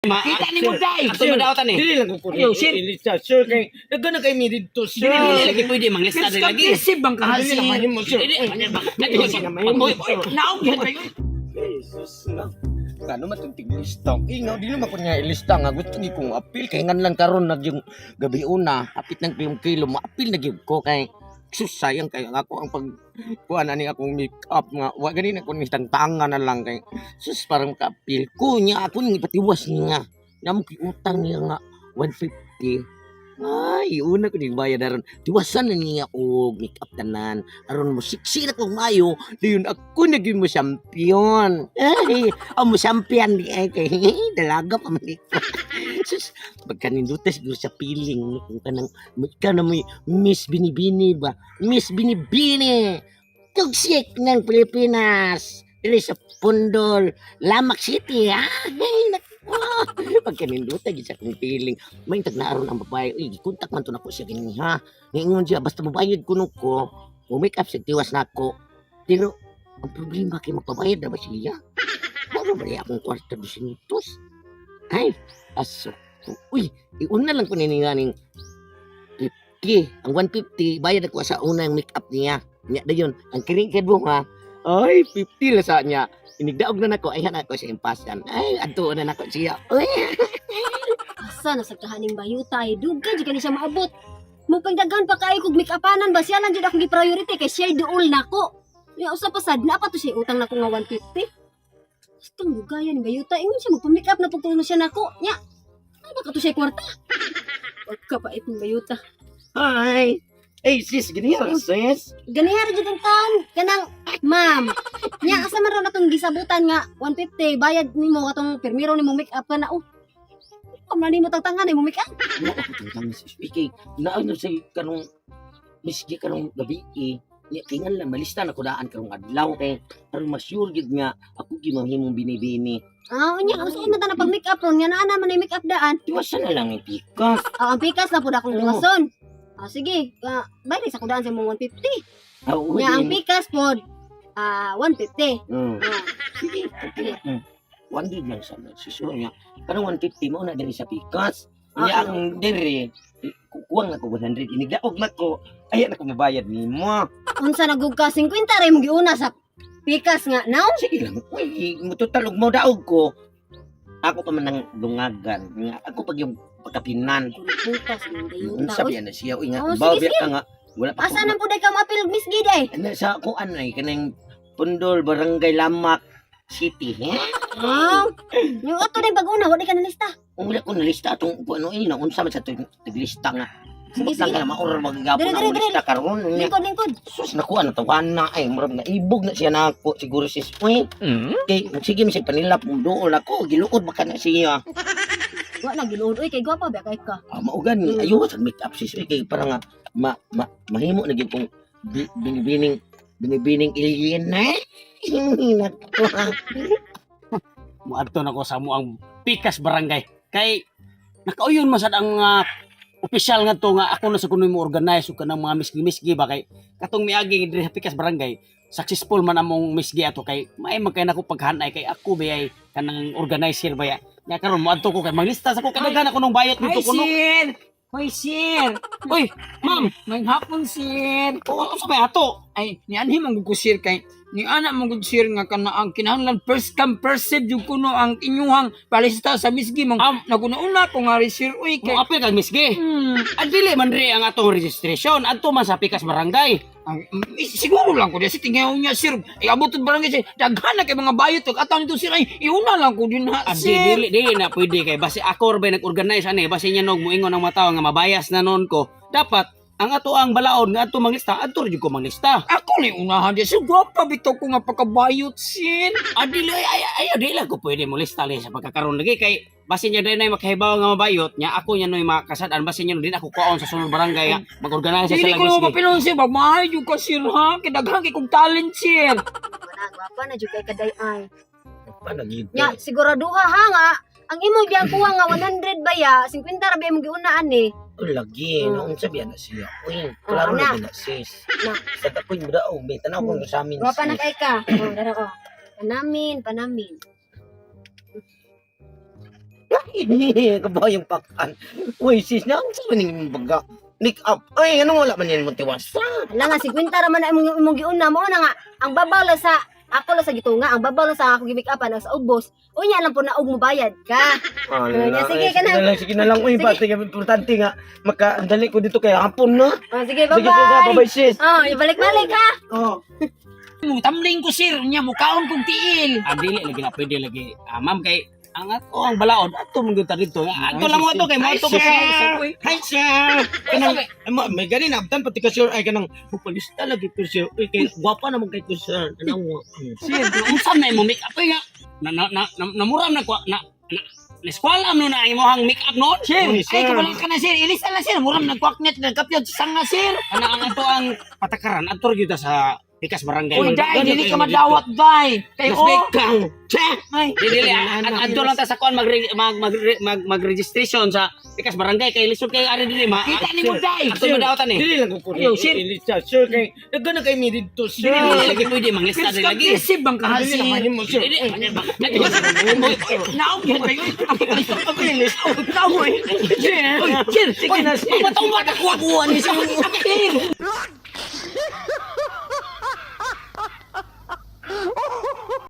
Kita ni mo dai. Ato madawatan ni. Dili lang ko Ayaw, sir. ilista. Sir, kay nagana kay mi dito, sir. Dili lagi pwede manglista din lagi. Isip bang kahal Dili na mahimo, sir. Naog yan kayo. Jesus na. Kano matunting lista? Ingaw, di naman ko niya ilista nga. Gusto ni kong apil. Kaya nga lang karon na yung gabi una. Apit ng 5 kilo. Maapil na yung ko. Kay sus, sayang kaya ako ang pagkuha na ni akong make-up nga. Wa ganin ako ni tangtanga na lang. Kay sus, parang kaapil ko niya. Ako nang ipatiwas niya. Namun kiutang niya nga 150. Ay, una ko din bayad aron. Tiwasan na niya o make-up tanan. Aron mo siksi na kong mayo. Diyon ako naging mo champion. Ay, mo champion di ay kay dalaga pa man ito. Sus, pagkanindutes siguro sa piling. Kung ka na may Miss Binibini ba? Miss Binibini! Tugsik ng Pilipinas! Dili sa Pundol, Lamak City, ha? Ay, pagkaninduta, gisa kong piling. May tagnaroon ang babae. Uy, kontak man to na ko siya ganyan, ha? Ngayon siya, basta mabayad ko nung ko, make up siya, tiwas na ako. Pero, ang problema kay magpabayad na ba siya? Ano ba niya akong kwarta 200? Ay, aso. Uy, iuna lang ko nininganing 50. Ang 150, bayad ako sa unang make up niya. Niya na yun, ang kiring mo, ha? Ay, 50 lang sa niya. Inigdaog na nako, ay hanako siya impasan. Ay, adto na nako siya. Uy. Asa na sa kahaning bayuta ay dugay jud kani siya maabot. Mo pangdagan pa kay kog make-upanan ba siya lang jud akong gi-priority kay siya duol nako. Ya usa pa sad na pa to siya utang nako nga 150. Gustong dugayan ni bayuta ingon siya magpa-make-up na pagtuon na siya nako. Nya. Ay baka to siya kwarta. Pagka pa itong bayuta. Hi. Hey, sis, ganyan, sis. Ganihar jud ang taon kanang ma'am. Nya asa man ra natong gisabutan nga 150 bayad nimo katong permiro nimo make-up ka na oh. Kung man nimo tangtangan nimo make-up. Wala ko tangtang sis. Ikay, naano sa karong miski karong gabi eh. Nya kingan lang malista na ko daan karong adlaw kay aron ma-sure gid nga ako gimahimong binibini. Ah, nya usa man ta na pag make-up ron nya naa man ni make-up daan. Tiwasan na lang ang pikas. Ah, ang pikas na pud akong liwason. Ah, sige. Bayad sa kudaan sa mong 150. Nya ang pikas pod 150. Ah, Sige, sige. 100 lang sana. Sisyo niya. Karong 150 mo na diri sa pikas. Nya ang diri kukuwang na ko 100. Inigdaog na ko. Ayan ako mabayad nimo. unsa nagug ka 50 ray mo giuna sa pikas nga now? Sige lang. Uy, mututalog mo daog ko. Ako pa man nang lungagan. Nga ako pag yung pagkapinan. Putas man dayon Sabi na siya. Uy nga, Oh, bawi sige, ka nga. Wala pa asa nang pud ka maapil Miss Giday? Ano sa ako ano eh, kanang Pundol, Barangay Lamak City. Ah, yung ato din pag-una wala ka na lista. Wala ko nalista itong ano eh, naunsa man sa tiglista nga. Sige, Sige, sige. ka na maorar magagapon Dire, na dire, mo lista karon. Lingkod. Sus, nakuha na tawanan na ay, murag na ibog na siya na ako, siguro sis. Uy, kay, sige mi siya panilap, dool ako, giluod baka na siya. Wa na giluod oy kay gwapa ba kay ka. Maugan ni, ayaw sa make up sis, kay parang nga, mahimo na gyud kong binibining alien na. Nako. Muadto na ko sa muang Pikas Barangay. Kay nakauyon masad ang opisyal nga to nga ako na sa kuno mo organize ug kanang mga misgi-misgi ba kay katong miagi diri sa Pikas Barangay successful man among misgi ato kay may magkay nako paghanay kay ako bayay kanang organizer baya. Nya karon moadto ko kay maglista sa ko kadaghan ako nung bayot dito kuno. Sir! Hoy, sir! Uy, ma'am, May hapon, sir! ano sa may ato? Ay, ni anhi man gud ko sir kay ni anak man gud sir nga kana ang kinahanglan first come first serve jud kuno ang inyuhang palista sa misgi mang naguna-una ko nga rin, sir uy kay Mo apil kag misgi. Adili man ri ang atong registration adto man sa Pikas Barangay. siguro lang ko di si tingaw niya sir ay abot barangay sir daghan na kay mga bayot ug ataw nito sir ay iuna lang ko din ha Adi sir. dili na pwede kay basi ako rbay nag-organize ani basi nya nog moingon ang mga tawo nga mabayas na noon ko. Dapat ang ato ang balaod nga ato manglista adto rin ko manglista. Ako ni unahan di sir gwapa bitaw ko nga pagkabayot sir. Adili ay di lang ko pwede mo lista li sa pagkakaroon lagi kay basi nya dinay makahibaw nga mabayot nya ako nya noy makasadaan basi nya din ako kuon sa sunod barangay nga mag-organize sa Dili ko lagos. mo mapilon sir magmahayo ka sir ha kay daghan kay kong talent sir. Gwapa na jud kay kaday ay. Paano gid? Nya siguraduha ha nga ang imong diyan kuha nga 100 baya 50 ra ba imong giunaan ni. Lagi, noong sabihan na siya. Uy, klaro na. na din na sis. Na. Sa tapoy mo daw, may tanaw ko sa amin. Gwapa na sis. kay ka. Dara ko. Panamin. Kabayang pakan. Uy, sis, na ang sa maning baga. Make up. Ay, anong wala man yan mo tiwasa? Wala nga, 50 raman na imong giuna mo na nga. Ang babaw lang sa, ako lang sa gitunga, ang babaw lang sa ako gimik upan, ang sa ubos. Unya lang po na og mo bayad ka. Sige ka na. Sige na lang. Uy, basta yung importante nga. Makaandali ko dito kaya hapon na. Oh, sige, Sige, bye-bye. bye-bye, sis. Oh, ibalik-balik ha. Oh. Tamling ko sir, nya mukaon kong tiil. Dili lagi na pwede lagi. Ma'am kay ang ato ang balaod ato mong gyud dito. Ato lang mo ato kay mo ato kay. Hi, sir. Kanang, may ganin abdan pati ka sir ay kanang pupalista lagi ko sir. Uy, kay gwapa naman kay ko sir. Kanang Sir, unsa na mo make up nga? Namuram na kwa na eskwela mo na imong make up noon. Sir, Uy, ay sir. kabalik ka na sir, ilis na sir, muram nagkwaknet, nagkapyod sa sanga sir. Ang ato ang patakaran ato gyud sa Pikas Barangay. Uy, Magdaghan dai, dili kayo ka dito. madawat, dai. Kay Mas o, may kang. ay, Dili adto lang ta sa kuan mag-registration sa Pikas Barangay kay lisod kay ari dili ma. kita ni mo dai. Ato madawatan eh. Dili lang ko po. Ayaw, sir. Ilista, sir. Kay, nagana kay mi dito, sir. Dili lagi pwede manglista First dili lagi. receive bang Dili kahasi? naman mo, sir. Dili Naog yan ba yun? Ako yung list. Sir, sige na sir. Patong bata kuha-kuha ni sa Sir,